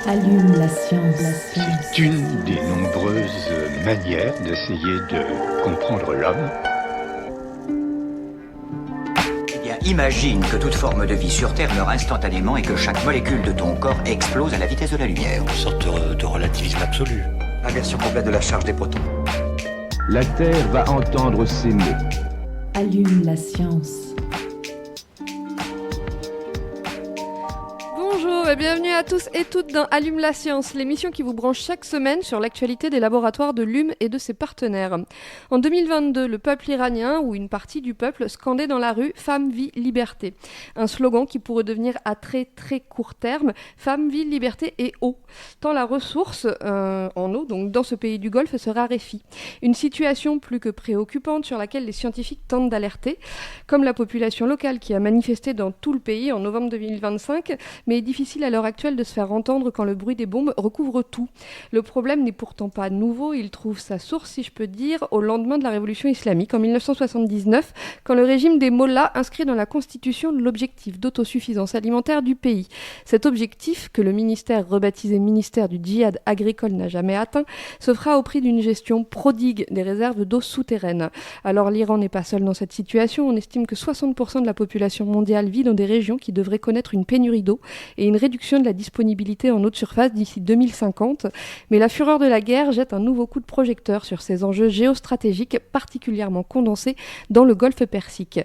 Allume la science. C'est une des nombreuses manières d'essayer de comprendre l'homme. Eh bien, imagine que toute forme de vie sur Terre meurt instantanément et que chaque molécule de ton corps explose à la vitesse de la lumière. Une sorte de relativisme absolu. Inversion complète de la charge des protons. La Terre va entendre ces mots. Allume la science. Bonjour et bienvenue à tous et toutes dans Allume la science, l'émission qui vous branche chaque semaine sur l'actualité des laboratoires de l'UM et de ses partenaires. En 2022, le peuple iranien, ou une partie du peuple, scandait dans la rue « Femme, vie, liberté ». Un slogan qui pourrait devenir à très très court terme « Femme, vie, liberté et eau ». Tant la ressource en eau, donc dans ce pays du Golfe, se raréfie. Une situation plus que préoccupante sur laquelle les scientifiques tentent d'alerter, comme la population locale qui a manifesté dans tout le pays en novembre 2025, mais est difficile à l'heure actuelle de se faire entendre quand le bruit des bombes recouvre tout. Le problème n'est pourtant pas nouveau, il trouve sa source, si je peux dire, au lendemain de la révolution islamique, en 1979, quand le régime des mollahs inscrit dans la constitution l'objectif d'autosuffisance alimentaire du pays. Cet objectif, que le ministère rebaptisé ministère du djihad agricole n'a jamais atteint, se fera au prix d'une gestion prodigue des réserves d'eau souterraines. Alors l'Iran n'est pas seul dans cette situation, on estime que 60% de la population mondiale vit dans des régions qui devraient connaître une pénurie d'eau et une réduction de la disponibilité en eau de surface d'ici 2050. Mais la fureur de la guerre jette un nouveau coup de projecteur sur ces enjeux géostratégiques particulièrement condensés dans le golfe Persique.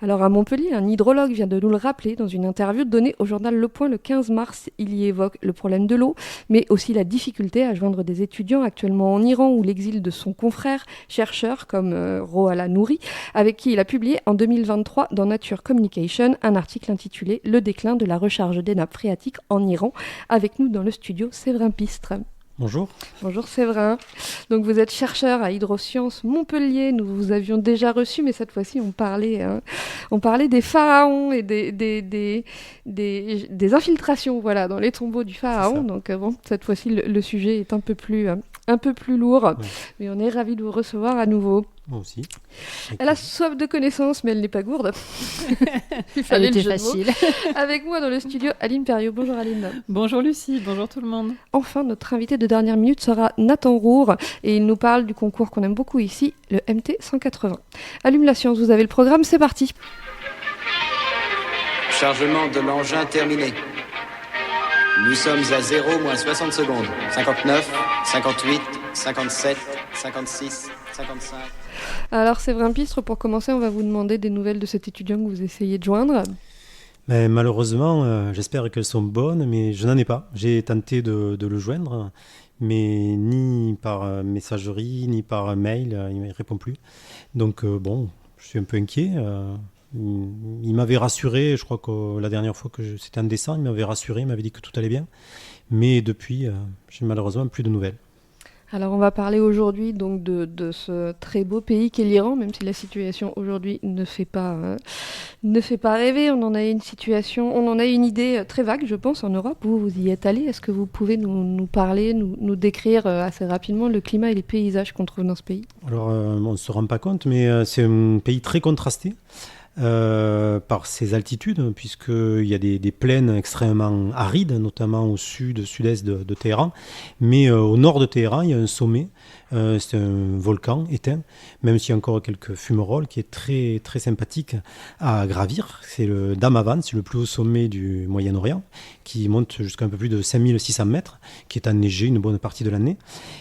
Alors à Montpellier, un hydrologue vient de nous le rappeler dans une interview donnée au journal Le Point le 15 mars. Il y évoque le problème de l'eau, mais aussi la difficulté à joindre des étudiants actuellement en Iran ou l'exil de son confrère, chercheur comme Rohala Nouri, avec qui il a publié en 2023 dans Nature Communication un article intitulé « Le déclin de la recharge des nappes phréatiques en Iran ». Avec nous dans le studio, Séverin Pistre. Bonjour. Bonjour Séverin. Donc vous êtes chercheur à Hydrosciences Montpellier. Nous vous avions déjà reçu, mais cette fois-ci on parlait des pharaons et des infiltrations, voilà, dans les tombeaux du pharaon. Donc bon, cette fois-ci le sujet est un peu plus lourd, ouais. Mais on est ravis de vous recevoir à nouveau. Moi aussi. Elle a soif de connaissances, mais elle n'est pas gourde. Elle était facile. Avec moi dans le studio, Aline Perriot. Bonjour Aline. Bonjour Lucie, bonjour tout le monde. Enfin, notre invité de dernière minute sera Nathan Roure et il nous parle du concours qu'on aime beaucoup ici, le MT 180. Allume la science, vous avez le programme, c'est parti. Chargement de l'engin terminé. Nous sommes à 0 moins 60 secondes. 59, 58, 57, 56, 55... Alors Séverin Pistre, pour commencer, on va vous demander des nouvelles de cet étudiant que vous essayez de joindre. Mais malheureusement, j'espère qu'elles sont bonnes, mais je n'en ai pas. J'ai tenté de le joindre, mais ni par messagerie, ni par mail, il ne répond plus. Donc bon, je suis un peu inquiet. Il m'avait rassuré, je crois que la dernière fois que c'était en décembre, il m'avait rassuré, il m'avait dit que tout allait bien. Mais depuis, j'ai malheureusement plus de nouvelles. Alors on va parler aujourd'hui donc de ce très beau pays qu'est l'Iran, même si la situation aujourd'hui ne fait pas rêver. On en a une idée très vague, je pense, en Europe. Vous y êtes allé. Est-ce que vous pouvez nous parler, nous décrire assez rapidement le climat et les paysages qu'on trouve dans ce pays ? Alors on ne se rend pas compte, mais c'est un pays très contrasté. Par ses altitudes, puisqu'il y a des plaines extrêmement arides, notamment au sud-est de Téhéran, mais au nord de Téhéran, il y a un sommet, c'est un volcan éteint, même s'il y a encore quelques fumerolles, qui est très, très sympathique à gravir. C'est le Damavand, c'est le plus haut sommet du Moyen-Orient, qui monte jusqu'à un peu plus de 5600 mètres, qui est enneigé une bonne partie de l'année.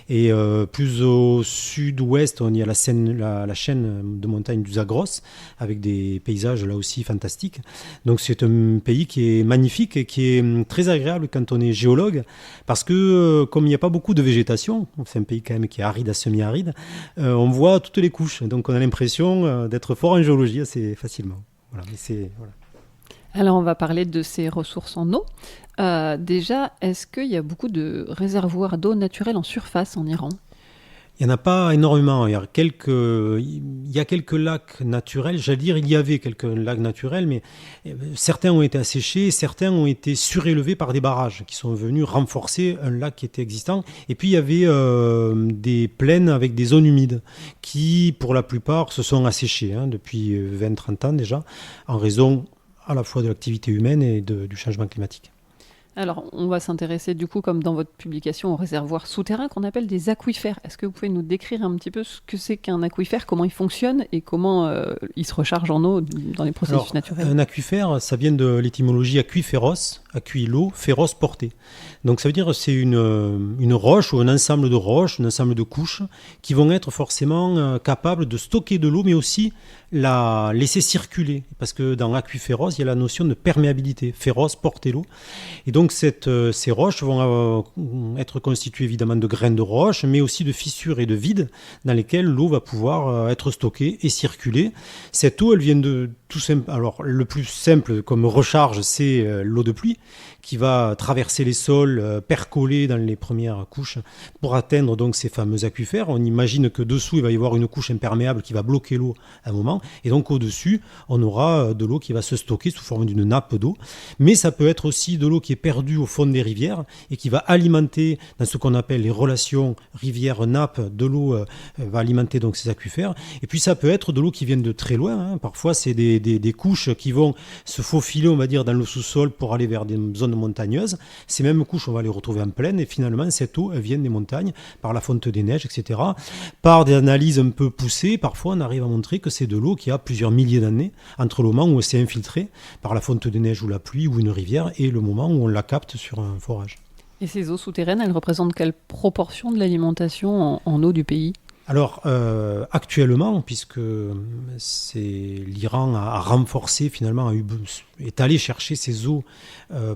Et plus au sud-ouest, on y a la chaîne de montagnes du Zagros, avec des paysages là aussi fantastiques. Donc c'est un pays qui est magnifique et qui est très agréable quand on est géologue, parce que comme il n'y a pas beaucoup de végétation, c'est un pays quand même qui est aride à semi-aride, on voit toutes les couches. Donc on a l'impression d'être fort en géologie assez facilement. Voilà, voilà. Alors on va parler de ces ressources en eau. Déjà, est-ce qu'il y a beaucoup de réservoirs d'eau naturelle en surface en Iran ? Il n'y en a pas énormément. Il y a quelques lacs naturels. J'allais dire, il y avait quelques lacs naturels, mais certains ont été asséchés, certains ont été surélevés par des barrages qui sont venus renforcer un lac qui était existant. Et puis, il y avait des plaines avec des zones humides qui, pour la plupart, se sont asséchées depuis 20-30 ans déjà, en raison à la fois de l'activité humaine et du changement climatique. Alors, on va s'intéresser du coup, comme dans votre publication, aux réservoirs souterrains qu'on appelle des aquifères. Est-ce que vous pouvez nous décrire un petit peu ce que c'est qu'un aquifère, comment il fonctionne et comment il se recharge en eau dans les processus naturels? Un aquifère, ça vient de l'étymologie aquiferos, acqui l'eau, féros porter. Donc ça veut dire que c'est une roche ou un ensemble de roches, un ensemble de couches qui vont être forcément capables de stocker de l'eau, mais aussi la laisser circuler. Parce que dans aquiferos, il y a la notion de perméabilité. Féros, porter l'eau. Et donc ces roches vont être constituées évidemment de grains de roche, mais aussi de fissures et de vides dans lesquels l'eau va pouvoir être stockée et circuler. Cette eau, elle vient de tout simple. Alors le plus simple comme recharge, c'est l'eau de pluie qui va traverser les sols, percoler dans les premières couches pour atteindre donc ces fameux aquifères. On imagine que dessous, il va y avoir une couche imperméable qui va bloquer l'eau à un moment. Et donc au-dessus, on aura de l'eau qui va se stocker sous forme d'une nappe d'eau. Mais ça peut être aussi de l'eau qui est perdue au fond des rivières et qui va alimenter, dans ce qu'on appelle les relations rivière-nappe, de l'eau va alimenter donc ces aquifères. Et puis ça peut être de l'eau qui vient de très loin. Parfois, c'est des couches qui vont se faufiler, on va dire, dans le sous-sol pour aller vers des zones montagneuses. Ces mêmes couches, on va les retrouver en plaine et finalement, cette eau, elle vient des montagnes par la fonte des neiges, etc. Par des analyses un peu poussées, parfois, on arrive à montrer que c'est de l'eau qui a plusieurs milliers d'années entre le moment où elle s'est infiltrée par la fonte des neiges ou la pluie ou une rivière et le moment où on la capte sur un forage. Et ces eaux souterraines, elles représentent quelle proportion de l'alimentation en eau du pays ? Alors, actuellement, puisque l'Iran a renforcé, finalement, est allé chercher ces eaux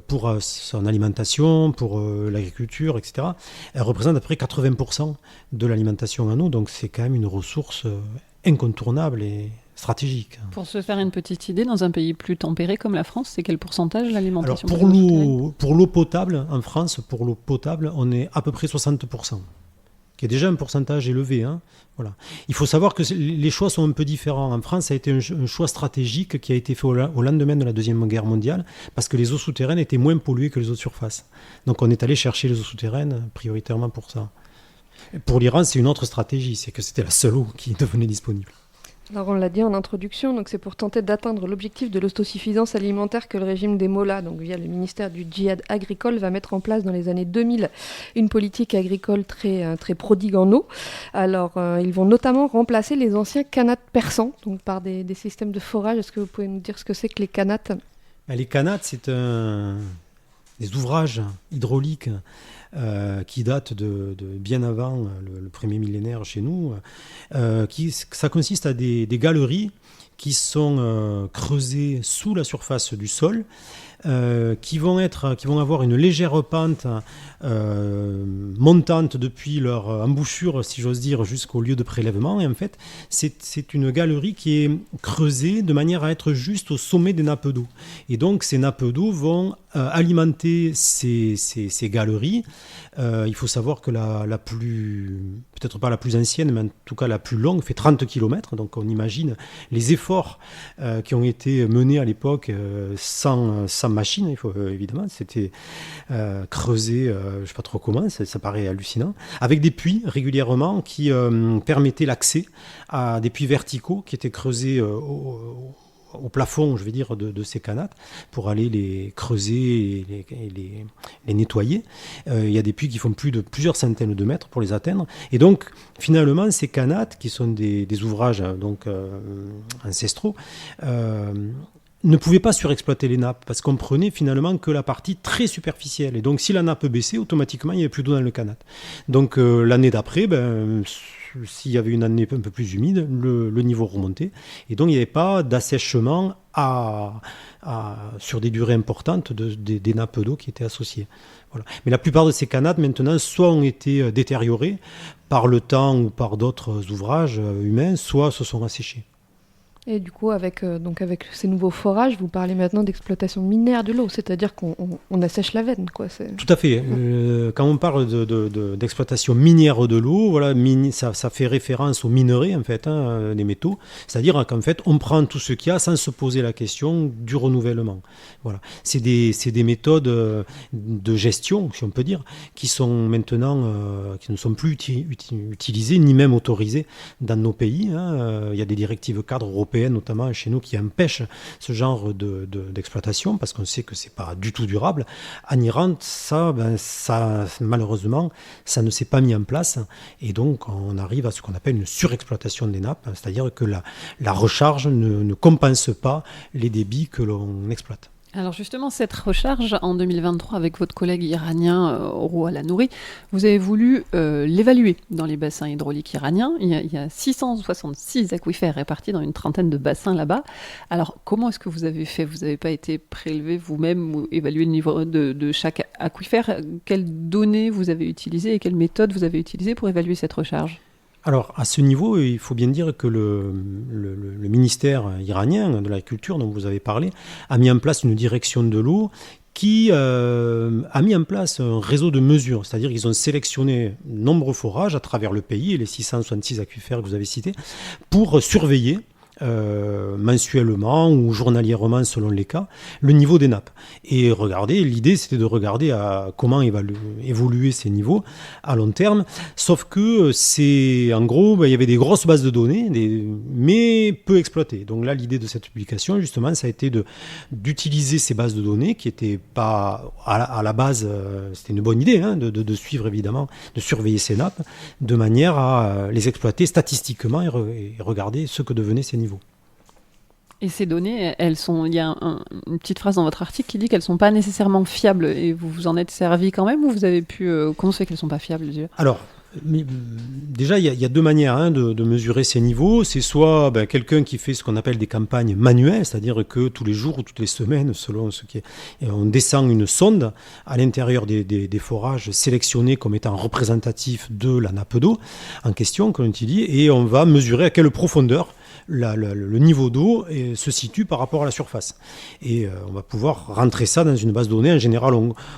pour son alimentation, pour l'agriculture, etc., elle représente à peu près 80% de l'alimentation en eau, donc c'est quand même une ressource incontournable et stratégique. Pour se faire une petite idée, dans un pays plus tempéré comme la France, c'est quel pourcentage l'alimentation? Alors, pour l'eau potable, en France, pour l'eau potable, on est à peu près 60%. Qui est déjà un pourcentage élevé. Voilà. Il faut savoir que les choix sont un peu différents. En France, ça a été un choix stratégique qui a été fait au lendemain de la Deuxième Guerre mondiale, parce que les eaux souterraines étaient moins polluées que les eaux de surface. Donc on est allé chercher les eaux souterraines prioritairement pour ça. Pour l'Iran, c'est une autre stratégie, c'est que c'était la seule eau qui devenait disponible. Alors on l'a dit en introduction, donc c'est pour tenter d'atteindre l'objectif de l'autosuffisance alimentaire que le régime des Mollahs, donc via le ministère du Djihad agricole, va mettre en place dans les années 2000 une politique agricole très prodigue en eau. Alors ils vont notamment remplacer les anciens canats persans, donc par des systèmes de forage. Est-ce que vous pouvez nous dire ce que c'est que les canats ? Les canats, c'est des ouvrages hydrauliques qui datent de bien avant le premier millénaire chez nous. Ça consiste à des galeries qui sont creusées sous la surface du sol, qui vont avoir une légère pente montante depuis leur embouchure, si j'ose dire, jusqu'au lieu de prélèvement. Et en fait, c'est une galerie qui est creusée de manière à être juste au sommet des nappes d'eau. Et donc, ces nappes d'eau vont alimenter ces galeries. Il faut savoir que la plus, peut-être pas la plus ancienne, mais en tout cas la plus longue, fait 30 km. Donc on imagine les efforts qui ont été menés à l'époque sans machine, évidemment. C'était creusé, je ne sais pas trop comment, ça paraît hallucinant, avec des puits régulièrement qui permettaient l'accès à des puits verticaux qui étaient creusés au plafond, je vais dire, de ces canats pour aller les creuser et les nettoyer. Il y a des puits qui font plus de plusieurs centaines de mètres pour les atteindre. Et donc, finalement, ces canats, qui sont des ouvrages ancestraux, ne pouvaient pas surexploiter les nappes parce qu'on prenait finalement que la partie très superficielle. Et donc, si la nappe baissait, automatiquement, il n'y avait plus d'eau dans le canat. Donc, l'année d'après, s'il y avait une année un peu plus humide, le niveau remontait. Et donc, il n'y avait pas d'assèchement sur des durées importantes des nappes d'eau qui étaient associées. Voilà. Mais la plupart de ces canats, maintenant, soit ont été détériorés par le temps ou par d'autres ouvrages humains, soit se sont asséchés. Et du coup, avec ces nouveaux forages, vous parlez maintenant d'exploitation minière de l'eau, c'est-à-dire qu'on assèche la veine, quoi. Tout à fait. Quand on parle d'exploitation minière de l'eau, voilà, ça fait référence aux minerais, en fait, des métaux. C'est-à-dire qu'en fait, on prend tout ce qu'il y a sans se poser la question du renouvellement. Voilà. C'est des méthodes de gestion, si on peut dire, qui sont maintenant, qui ne sont plus utilisées, ni même autorisées dans nos pays. Il y a des directives cadres européennes, notamment chez nous, qui empêchent ce genre d'exploitation, parce qu'on sait que c'est pas du tout durable. En Iran, ça, malheureusement, ça ne s'est pas mis en place, et donc on arrive à ce qu'on appelle une surexploitation des nappes, c'est-à-dire que la recharge ne compense pas les débits que l'on exploite. Alors justement, cette recharge, en 2023, avec votre collègue iranien Oro Al-Nouri, vous avez voulu l'évaluer dans les bassins hydrauliques iraniens. Il y a 666 aquifères répartis dans une trentaine de bassins là-bas. Alors comment est-ce que vous avez fait ? Vous n'avez pas été prélevé vous-même ou évaluer le niveau de chaque aquifère ? Quelles données vous avez utilisées et quelles méthodes vous avez utilisées pour évaluer cette recharge ? Alors, à ce niveau, il faut bien dire que le ministère iranien de l'Agriculture, dont vous avez parlé, a mis en place une direction de l'eau qui a mis en place un réseau de mesures. C'est-à-dire qu'ils ont sélectionné nombreux forages à travers le pays, et les 666 aquifères que vous avez cités, pour surveiller mensuellement ou journalièrement selon les cas, le niveau des nappes. Et l'idée c'était de regarder à comment évoluer ces niveaux à long terme, sauf que en gros, il y avait des grosses bases de données, mais peu exploitées. Donc là, l'idée de cette publication, justement, ça a été d'utiliser ces bases de données qui n'étaient pas, à la base, c'était une bonne idée, de suivre évidemment, de surveiller ces nappes, de manière à les exploiter statistiquement et regarder ce que devenaient ces niveaux. Et ces données, il y a une petite phrase dans votre article qui dit qu'elles ne sont pas nécessairement fiables. Et vous vous en êtes servi quand même, ou vous avez pu... comment ça fait qu'elles ne sont pas fiables, déjà ? Alors, déjà, il y a deux manières de mesurer ces niveaux. C'est soit quelqu'un qui fait ce qu'on appelle des campagnes manuelles, c'est-à-dire que tous les jours ou toutes les semaines, selon ce qui est, on descend une sonde à l'intérieur des forages sélectionnés comme étant représentatifs de la nappe d'eau en question qu'on utilise, et on va mesurer à quelle profondeur le niveau d'eau se situe par rapport à la surface. Et on va pouvoir rentrer ça dans une base de données. En général,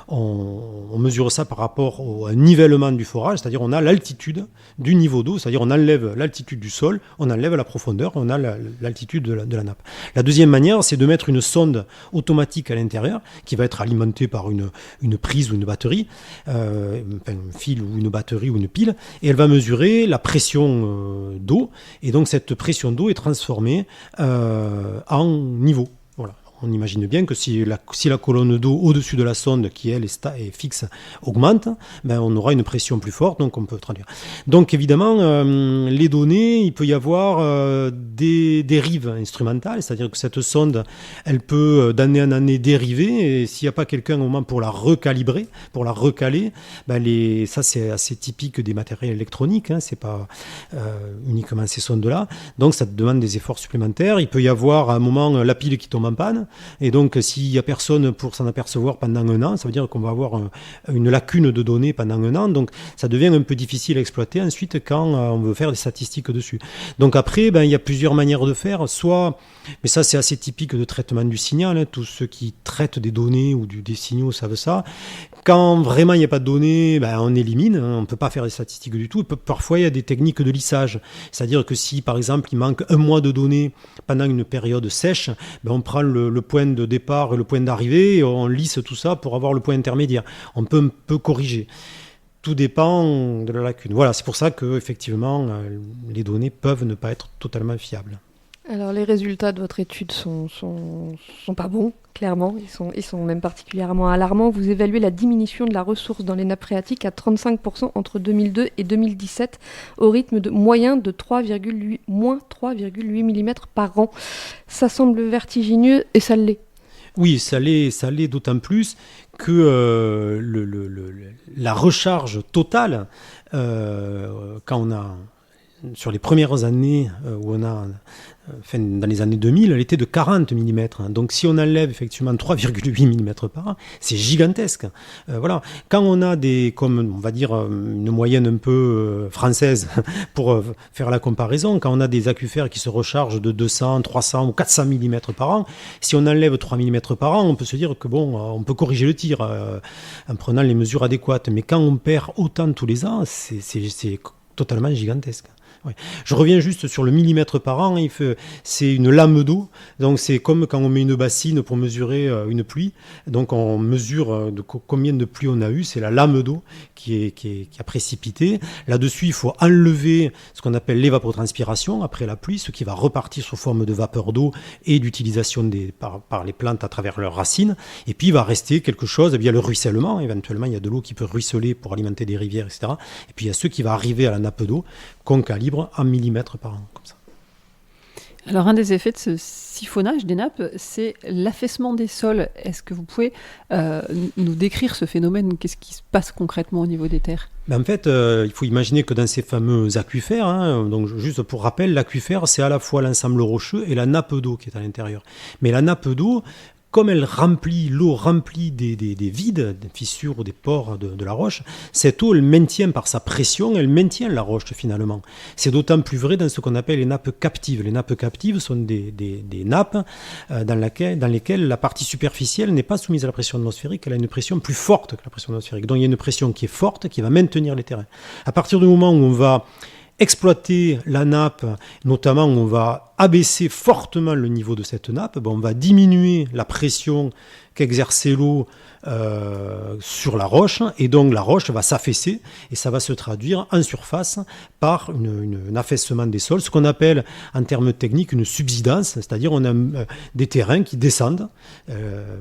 on mesure ça par rapport au nivellement du forage, c'est-à-dire on a l'altitude du niveau d'eau, c'est-à-dire on enlève l'altitude du sol, on enlève la profondeur, on a l'altitude de la nappe. La deuxième manière, c'est de mettre une sonde automatique à l'intérieur qui va être alimentée par une prise ou une batterie, un fil ou une batterie ou une pile, et elle va mesurer la pression d'eau, et donc cette pression d'eau est transformée en niveau. Voilà. On imagine bien que si la colonne d'eau au-dessus de la sonde, qui elle est fixe, augmente, on aura une pression plus forte, donc on peut traduire. Donc évidemment, les données, il peut y avoir des dérives instrumentales, c'est-à-dire que cette sonde, elle peut d'année en année dériver, et s'il n'y a pas quelqu'un au moment pour la recalibrer, pour la recaler, ça c'est assez typique des matériels électroniques, c'est pas uniquement ces sondes-là, donc ça demande des efforts supplémentaires. Il peut y avoir à un moment la pile qui tombe en panne, et donc s'il n'y a personne pour s'en apercevoir pendant un an, ça veut dire qu'on va avoir une lacune de données pendant un an, donc ça devient un peu difficile à exploiter ensuite quand on veut faire des statistiques dessus. Donc après, il y a plusieurs manières de faire, soit, mais ça c'est assez typique de traitement du signal, tous ceux qui traitent des données ou des signaux savent ça. Quand vraiment il n'y a pas de données, on élimine, on ne peut pas faire des statistiques du tout. Parfois il y a des techniques de lissage, c'est-à-dire que si par exemple il manque un mois de données pendant une période sèche, on prend le point de départ et le point d'arrivée et on lisse tout ça pour avoir le point intermédiaire. On peut un peu corriger. Tout dépend de la lacune. Voilà, c'est pour ça que effectivement les données peuvent ne pas être totalement fiables. Alors les résultats de votre étude sont pas bons, clairement, ils sont même particulièrement alarmants. Vous évaluez la diminution de la ressource dans les nappes phréatiques à 35% entre 2002 et 2017 au rythme moyen de moins 3,8 mm par an. Ça semble vertigineux et ça l'est. Oui, ça l'est d'autant plus que la recharge totale, quand on a sur les premières années où on a dans les années 2000, elle était de 40 mm. Donc si on enlève effectivement 3,8 mm par an, c'est gigantesque. Voilà. Quand on a comme on va dire une moyenne un peu française pour faire la comparaison, quand on a des aquifères qui se rechargent de 200, 300 ou 400 mm par an, si on enlève 3 mm par an, on peut se dire que on peut corriger le tir en prenant les mesures adéquates. Mais quand on perd autant tous les ans, c'est totalement gigantesque. Ouais. Je reviens juste sur le millimètre par an. C'est une lame d'eau. Donc c'est comme quand on met une bassine pour mesurer une pluie. Donc on mesure combien de pluie on a eu. C'est la lame d'eau qui a précipité. Là-dessus, il faut enlever ce qu'on appelle l'évapotranspiration après la pluie, ce qui va repartir sous forme de vapeur d'eau et d'utilisation par les plantes à travers leurs racines. Et puis il va rester quelque chose. Et bien, il y a le ruissellement. Éventuellement, il y a de l'eau qui peut ruisseler pour alimenter des rivières, etc. Et puis il y a ce qui va arriver à la nappe d'eau qu'on calibre en millimètres par an, comme ça. Alors, un des effets de ce siphonnage des nappes, c'est l'affaissement des sols. Est-ce que vous pouvez nous décrire ce phénomène? Qu'est-ce qui se passe concrètement au niveau des terres? En fait, il faut imaginer que dans ces fameux aquifères, donc juste pour rappel, l'aquifère, c'est à la fois l'ensemble rocheux et la nappe d'eau qui est à l'intérieur. Mais la nappe d'eau, comme l'eau remplit des vides, des fissures ou des pores de la roche, cette eau, elle maintient par sa pression, elle maintient la roche finalement. C'est d'autant plus vrai dans ce qu'on appelle les nappes captives. Les nappes captives sont des nappes dans lesquelles la partie superficielle n'est pas soumise à la pression atmosphérique, elle a une pression plus forte que la pression atmosphérique. Donc il y a une pression qui est forte, qui va maintenir les terrains. À partir du moment où on va exploiter la nappe, notamment on va abaisser fortement le niveau de cette nappe, on va diminuer la pression qu'exerçait l'eau sur la roche, et donc la roche va s'affaisser, et ça va se traduire en surface par un affaissement des sols, ce qu'on appelle en termes techniques une subsidence, c'est-à-dire on a des terrains qui descendent,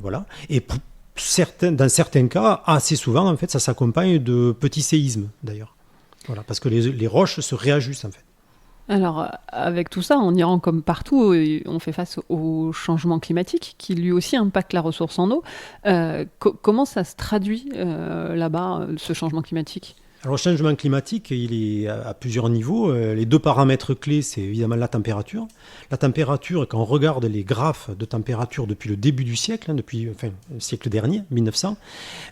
voilà, et dans certains cas, assez souvent, en fait, ça s'accompagne de petits séismes, d'ailleurs. Voilà, parce que les roches se réajustent en fait. Alors, avec tout ça, en Iran comme partout, on fait face au changement climatique qui lui aussi impacte la ressource en eau. Comment ça se traduit là-bas, ce changement climatique ? Alors, le changement climatique, il est à plusieurs niveaux. Les deux paramètres clés, c'est évidemment la température. La température, quand on regarde les graphes de température depuis le début du siècle, depuis le siècle dernier, 1900,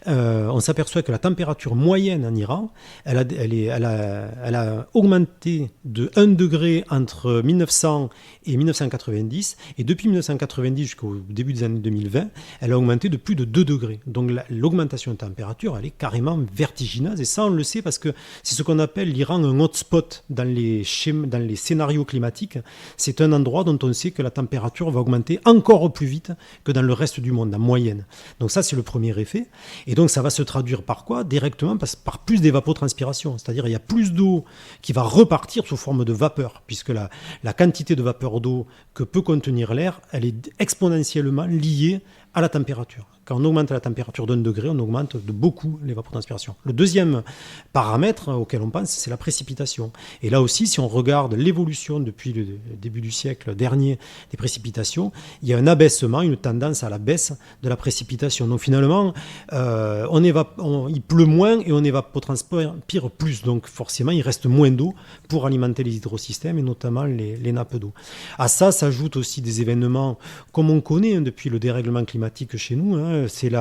on s'aperçoit que la température moyenne en Iran, elle a augmenté de 1 degré entre 1900 et 1990. Et depuis 1990 jusqu'au début des années 2020, elle a augmenté de plus de 2 degrés. Donc l'augmentation de température, elle est carrément vertigineuse. Et ça, on le sait parce que c'est ce qu'on appelle l'Iran un hotspot dans les scénarios climatiques. C'est un endroit dont on sait que la température va augmenter encore plus vite que dans le reste du monde, en moyenne. Donc ça, c'est le premier effet. Et donc ça va se traduire par quoi ? Directement par plus d'évapotranspiration. C'est-à-dire il y a plus d'eau qui va repartir sous forme de vapeur, puisque la quantité de vapeur d'eau que peut contenir l'air, elle est exponentiellement liée à la température. Quand on augmente la température d'1 degré, on augmente de beaucoup l'évapotranspiration. Le deuxième paramètre auquel on pense, c'est la précipitation. Et là aussi, si on regarde l'évolution depuis le début du siècle dernier des précipitations, il y a un abaissement, une tendance à la baisse de la précipitation. Donc finalement, il pleut moins et on évapotranspire plus. Donc forcément, il reste moins d'eau pour alimenter les hydrosystèmes et notamment les nappes d'eau. À ça s'ajoutent aussi des événements comme on connaît depuis le dérèglement climatique chez nous, c'est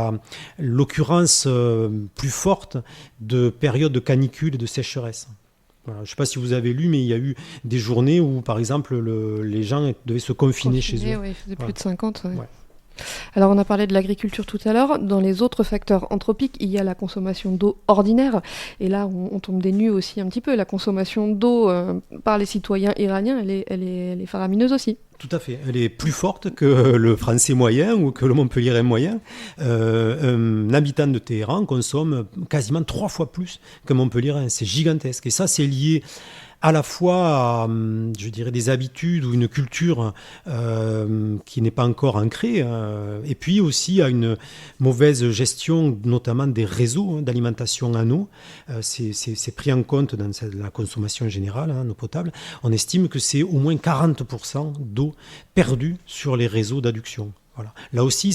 l'occurrence plus forte de périodes de canicule et de sécheresse. Voilà. Je ne sais pas si vous avez lu, mais il y a eu des journées où, par exemple, les gens devaient se confiner chez eux. Oui, il faisait plus de 50. Ouais. Ouais. Alors, on a parlé de l'agriculture tout à l'heure. Dans les autres facteurs anthropiques, il y a la consommation d'eau ordinaire. Et là, on tombe des nues aussi un petit peu. La consommation d'eau par les citoyens iraniens, elle est faramineuse aussi. Tout à fait. Elle est plus forte que le français moyen ou que le montpelliérain moyen. Un habitant de Téhéran consomme quasiment 3 fois plus qu'un montpelliérain. C'est gigantesque. Et ça, c'est lié à la fois à, je dirais, des habitudes ou une culture qui n'est pas encore ancrée, et puis aussi à une mauvaise gestion, notamment des réseaux d'alimentation en eau. C'est pris en compte dans la consommation générale en eau potable. On estime que c'est au moins 40% d'eau d'eau perdus sur les réseaux d'adduction. Voilà. Là aussi,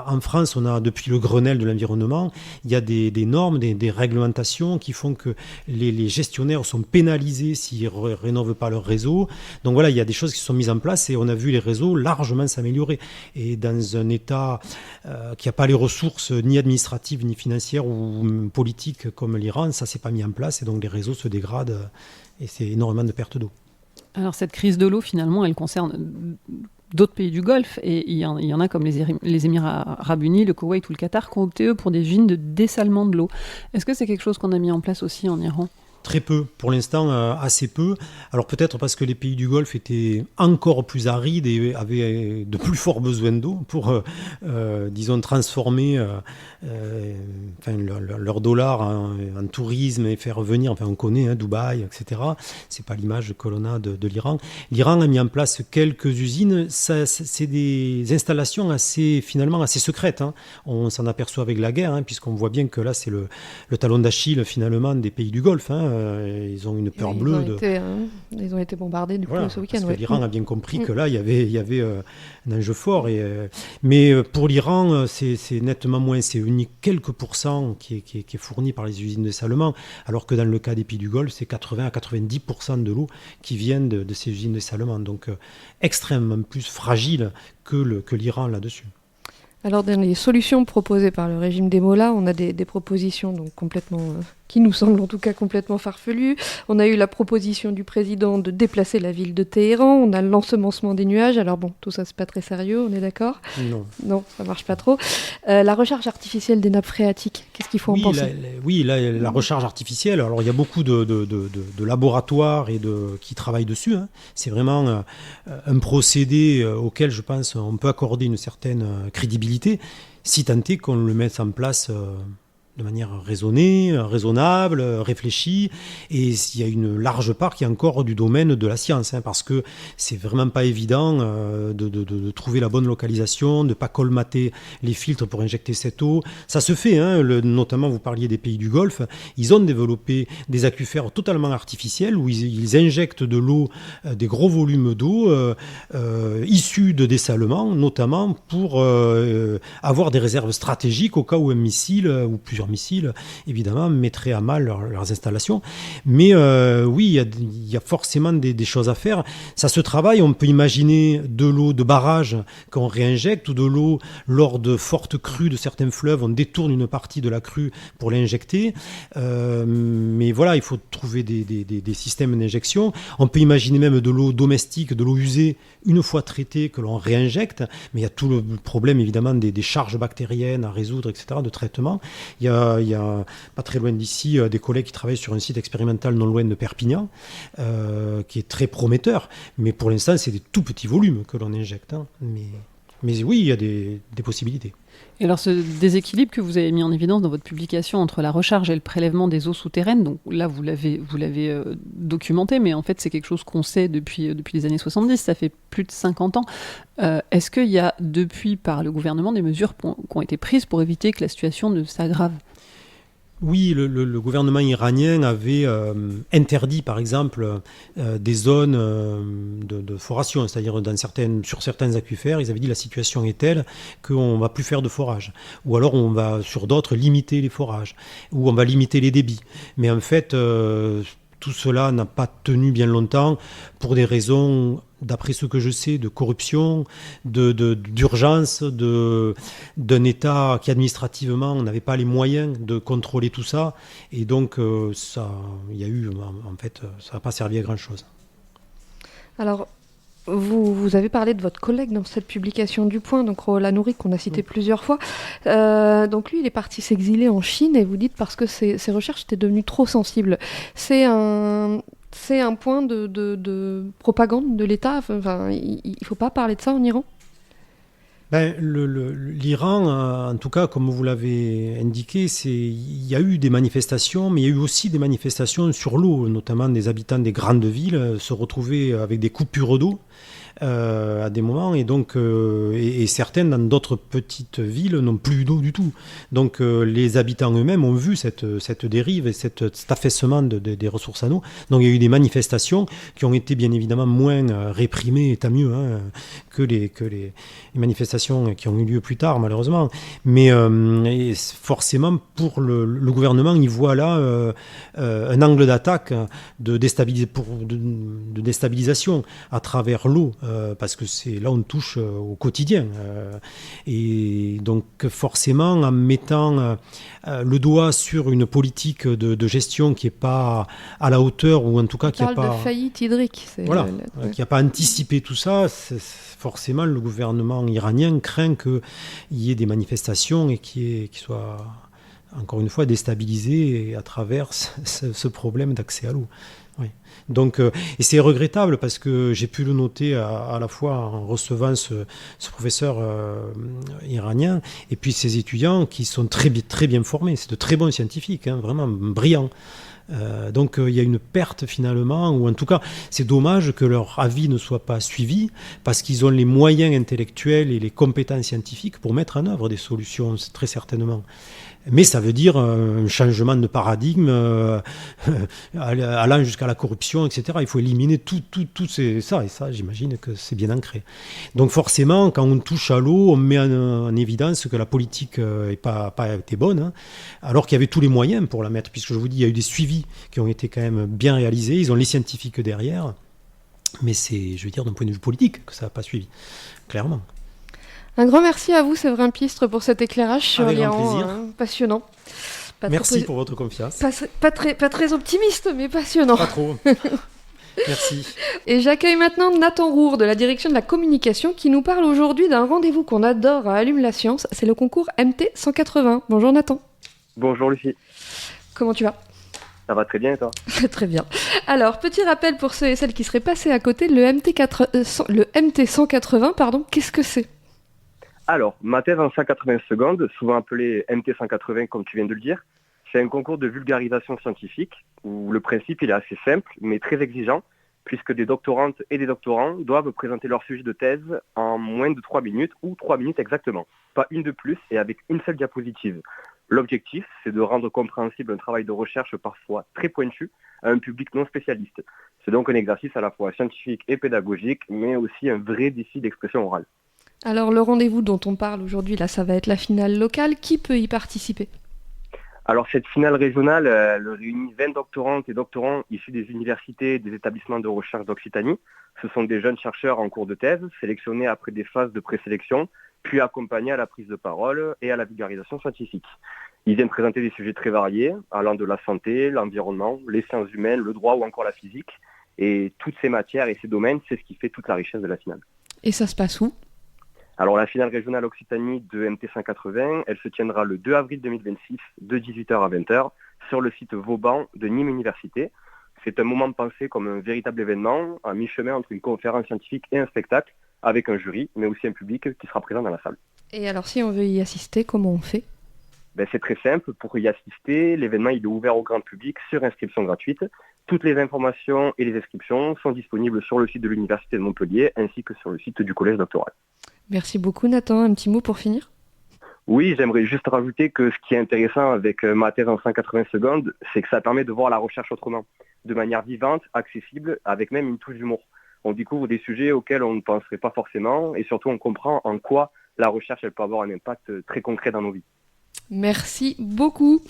en France, on a depuis le Grenelle de l'environnement, il y a des normes, des réglementations qui font que les gestionnaires sont pénalisés s'ils ne rénovent pas leur réseau. Donc voilà, il y a des choses qui sont mises en place et on a vu les réseaux largement s'améliorer. Et dans un État qui n'a pas les ressources ni administratives, ni financières ou politiques comme l'Iran, ça ne s'est pas mis en place et donc les réseaux se dégradent et c'est énormément de pertes d'eau. Alors cette crise de l'eau, finalement, elle concerne d'autres pays du Golfe, et il y en a comme les Émirats arabes unis, le Koweït ou le Qatar, qui ont opté, eux, pour des usines de dessalement de l'eau. Est-ce que c'est quelque chose qu'on a mis en place aussi en Iran ? Très peu, pour l'instant assez peu. Alors peut-être parce que les pays du Golfe étaient encore plus arides et avaient de plus forts besoins d'eau pour, disons, transformer leur dollar en tourisme et faire venir, on connaît Dubaï, etc. C'est pas l'image que l'on a de l'Iran. L'Iran a mis en place quelques usines. C'est des installations finalement assez secrètes. On s'en aperçoit avec la guerre, puisqu'on voit bien que là c'est le talon d'Achille finalement des pays du Golfe. Ils ont une peur bleue. Ils ont été bombardés coup ce week-end. Parce que l'Iran a bien compris que là, il y avait un enjeu fort. Mais pour l'Iran, c'est nettement moins. C'est unique quelques pourcents qui est fourni par les usines de dessalement, alors que dans le cas des pays du Golfe, c'est 80 à 90% de l'eau qui viennent de ces usines de dessalement. Donc extrêmement plus fragile que l'Iran là-dessus. Alors, dans les solutions proposées par le régime des Mollahs, on a des propositions donc complètement, qui nous semblent en tout cas complètement farfelues. On a eu la proposition du président de déplacer la ville de Téhéran. On a l'ensemencement des nuages. Alors bon, tout ça, c'est pas très sérieux, on est d'accord ? Non, ça marche pas trop. La recharge artificielle des nappes phréatiques, qu'est-ce qu'il faut en penser ? La recharge artificielle. Alors, il y a beaucoup de laboratoires qui travaillent dessus. C'est vraiment un procédé auquel, je pense, on peut accorder une certaine crédibilité, si tant est qu'on le mette en place de manière raisonnée, raisonnable, réfléchie, et il y a une large part qui est encore du domaine de la science, parce que c'est vraiment pas évident de trouver la bonne localisation, de pas colmater les filtres pour injecter cette eau. Ça se fait, notamment vous parliez des pays du Golfe, ils ont développé des aquifères totalement artificiels où ils injectent de l'eau, des gros volumes d'eau issus de dessalement, notamment pour avoir des réserves stratégiques au cas où un missile ou plusieurs missiles, évidemment, mettraient à mal leurs installations. Mais oui, il y a forcément des choses à faire. Ça se travaille. On peut imaginer de l'eau de barrage qu'on réinjecte ou de l'eau lors de fortes crues de certains fleuves. On détourne une partie de la crue pour l'injecter. Mais voilà, il faut trouver des systèmes d'injection. On peut imaginer même de l'eau domestique, de l'eau usée, une fois traitée, que l'on réinjecte. Mais il y a tout le problème, évidemment, des charges bactériennes à résoudre, etc., de traitement. Il y a pas très loin d'ici des collègues qui travaillent sur un site expérimental non loin de Perpignan, qui est très prometteur. Mais pour l'instant, c'est des tout petits volumes que l'on injecte. Mais oui, il y a des possibilités. Et alors ce déséquilibre que vous avez mis en évidence dans votre publication entre la recharge et le prélèvement des eaux souterraines, donc là vous l'avez documenté, mais en fait c'est quelque chose qu'on sait depuis les années 70, ça fait plus de 50 ans. Est-ce qu'il y a depuis par le gouvernement des mesures qui ont été prises pour éviter que la situation ne s'aggrave ? Oui, le gouvernement iranien avait interdit, par exemple, des zones de foration, c'est-à-dire sur certains aquifères, ils avaient dit la situation est telle qu'on ne va plus faire de forage. Ou alors on va, sur d'autres, limiter les forages, ou on va limiter les débits. Mais en fait, tout cela n'a pas tenu bien longtemps pour des raisons, d'après ce que je sais, de corruption, d'urgence, d'un État qui administrativement n'avait pas les moyens de contrôler tout ça. Et donc, ça n'a pas servi à grand-chose. Alors, vous avez parlé de votre collègue dans cette publication du Point, donc Roland Nouri, qu'on a cité plusieurs fois. Donc lui, il est parti s'exiler en Chine, et vous dites parce que ses recherches étaient devenues trop sensibles. C'est un point de propagande de l'État. Enfin, il ne faut pas parler de ça en Iran ? L'Iran, en tout cas, comme vous l'avez indiqué, il y a eu des manifestations, mais il y a eu aussi des manifestations sur l'eau, notamment des habitants des grandes villes se retrouvaient avec des coupures d'eau. à des moments, et donc et certaines dans d'autres petites villes n'ont plus d'eau du tout. Donc les habitants eux-mêmes ont vu cette dérive et cet affaissement des ressources en eau. Donc il y a eu des manifestations qui ont été bien évidemment moins réprimées, et tant mieux, hein, que les manifestations qui ont eu lieu plus tard, malheureusement. Mais forcément, pour le gouvernement, il voit là un angle d'attaque de déstabilisation à travers l'eau, parce que c'est là on touche au quotidien. Et donc forcément, en mettant le doigt sur une politique de gestion qui n'est pas à la hauteur, ou en tout cas qui n'a pas... de faillite hydrique. Voilà, qui n'a pas anticipé tout ça, forcément le gouvernement iranien craint qu'il y ait des manifestations et qui soient encore une fois déstabilisés à travers ce problème d'accès à l'eau. Oui. Donc, et c'est regrettable parce que j'ai pu le noter à la fois en recevant ce professeur iranien et puis ces étudiants qui sont très bien formés. C'est de très bons scientifiques, hein, vraiment brillants. Donc il y a une perte finalement, ou en tout cas c'est dommage que leur avis ne soit pas suivi, parce qu'ils ont les moyens intellectuels et les compétences scientifiques pour mettre en œuvre des solutions, très certainement. Mais ça veut dire un changement de paradigme allant jusqu'à la corruption, etc. Il faut éliminer tout ça, et ça, j'imagine que c'est bien ancré. Donc forcément, quand on touche à l'eau, on met en évidence que la politique n'a pas été bonne, hein, alors qu'il y avait tous les moyens pour la mettre, puisque je vous dis, il y a eu des suivis qui ont été quand même bien réalisés, ils ont les scientifiques derrière, mais c'est, je veux dire, d'un point de vue politique que ça n'a pas suivi, clairement. Un grand merci à vous, Séverin Pistre, pour cet éclairage sur l'Iran passionnant. Merci pour votre confiance. Pas très optimiste, mais passionnant. Pas trop. Merci. Et j'accueille maintenant Nathan Roure de la direction de la communication qui nous parle aujourd'hui d'un rendez-vous qu'on adore à Allume la Science, c'est le concours MT 180. Bonjour Nathan. Bonjour Lucie. Comment tu vas ? Ça va très bien et toi ? Très bien. Alors, petit rappel pour ceux et celles qui seraient passés à côté, le MT 180, qu'est-ce que c'est ? Alors, ma thèse en 180 secondes, souvent appelée MT 180 comme tu viens de le dire, c'est un concours de vulgarisation scientifique où le principe il est assez simple mais très exigeant, puisque des doctorantes et des doctorants doivent présenter leur sujet de thèse en moins de 3 minutes ou 3 minutes exactement, pas une de plus et avec une seule diapositive. L'objectif, c'est de rendre compréhensible un travail de recherche parfois très pointu à un public non spécialiste. C'est donc un exercice à la fois scientifique et pédagogique, mais aussi un vrai défi d'expression orale. Alors le rendez-vous dont on parle aujourd'hui, là, ça va être la finale locale. Qui peut y participer ? Alors cette finale régionale, elle réunit 20 doctorantes et doctorants issus des universités et des établissements de recherche d'Occitanie. Ce sont des jeunes chercheurs en cours de thèse, sélectionnés après des phases de présélection, puis accompagnés à la prise de parole et à la vulgarisation scientifique. Ils viennent présenter des sujets très variés, allant de la santé, l'environnement, les sciences humaines, le droit ou encore la physique. Et toutes ces matières et ces domaines, c'est ce qui fait toute la richesse de la finale. Et ça se passe où ? Alors la finale régionale Occitanie de MT 180, elle se tiendra le 2 avril 2026 de 18h à 20h sur le site Vauban de Nîmes Université. C'est un moment pensé comme un véritable événement, à mi-chemin entre une conférence scientifique et un spectacle, avec un jury, mais aussi un public qui sera présent dans la salle. Et alors si on veut y assister, comment on fait ? C'est très simple, pour y assister, l'événement il est ouvert au grand public sur inscription gratuite. Toutes les informations et les inscriptions sont disponibles sur le site de l'Université de Montpellier ainsi que sur le site du Collège doctoral. Merci beaucoup Nathan, un petit mot pour finir ? Oui, j'aimerais juste rajouter que ce qui est intéressant avec ma thèse en 180 secondes, c'est que ça permet de voir la recherche autrement, de manière vivante, accessible, avec même une touche d'humour. On découvre des sujets auxquels on ne penserait pas forcément et surtout on comprend en quoi la recherche elle peut avoir un impact très concret dans nos vies. Merci beaucoup.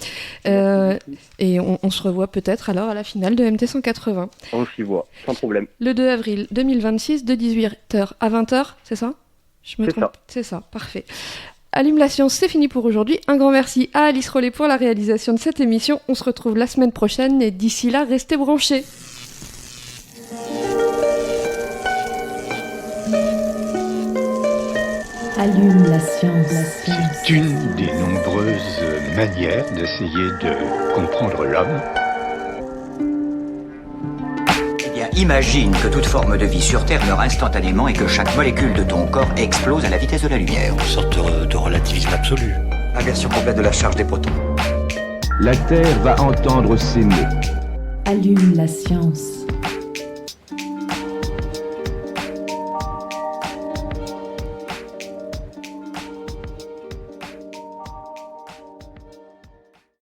Et on se revoit peut-être alors à la finale de MT 180. On s'y voit, sans problème. Le 2 avril 2026 de 18h à 20h, c'est ça ? Je me trompe ? Ça. C'est ça, parfait. Allume la Science, c'est fini pour aujourd'hui. Un grand merci à Alice Rollet pour la réalisation de cette émission. On se retrouve la semaine prochaine et d'ici là, restez branchés. Allume la science. C'est une des nombreuses manières d'essayer de comprendre l'homme. Imagine que toute forme de vie sur Terre meurt instantanément et que chaque molécule de ton corps explose à la vitesse de la lumière. Une sorte de relativisme absolu. Inversion complète de la charge des protons. La Terre va entendre s'aimer. Allume la science.